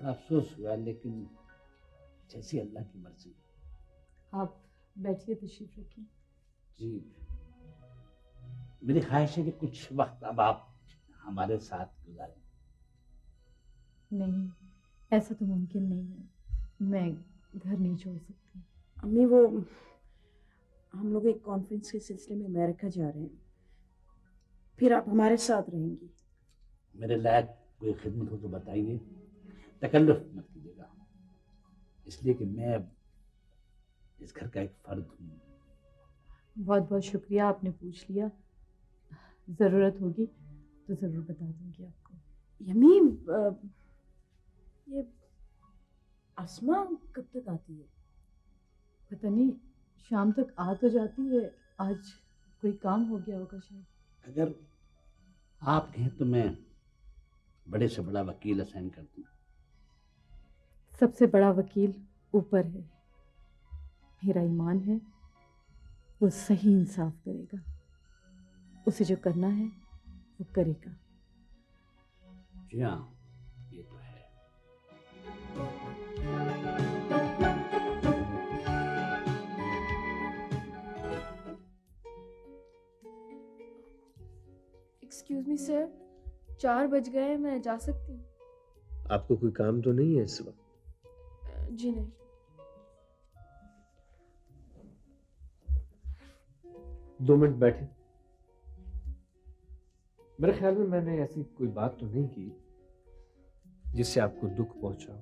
का अफसोस हुआ, लेकिन जैसी अल्लाह की मर्जी। आप बैठिए, तशरीफ रखिए। जी, मेरी ख्वाहिश है कि कुछ वक्त अब आप हमारे साथ गुजारें। नहीं, ऐसा तो मुमकिन नहीं है। मैं घर नहीं छोड़ सकती। अम्मी, वो हम लोग एक कॉन्फ्रेंस के सिलसिले में अमेरिका जा रहे हैं, फिर आप हमारे साथ रहेंगी। मेरे लायक कोई खिदमत हो तो बताइए, तकल्लुफ मत कीजिएगा, इसलिए कि मैं अब इस घर का एक फर्द हूँ। बहुत बहुत शुक्रिया, आपने पूछ लिया। ज़रूरत होगी तो ज़रूर बता दूंगी आपको। यमी, ये अस्मा कब तक आती है? पता नहीं, शाम तक आ तो जाती है। आज कोई काम हो गया होगा शायद। अगर आप कहें तो मैं बड़े से बड़ा वकील असाइन कर दूँ। सबसे बड़ा वकील ऊपर है। मेरा ईमान है वो सही इंसाफ करेगा। उसे जो करना है वो करेगा। जी हाँ, ये तो है। एक्सक्यूज मी सर, 4 बज गए, मैं जा सकती हूँ? आपको कोई काम तो नहीं है इस वक्त? जी नहीं। दो मिनट बैठे। मेरे ख्याल में मैंने ऐसी कोई बात तो नहीं की जिससे आपको दुख पहुंचा हो।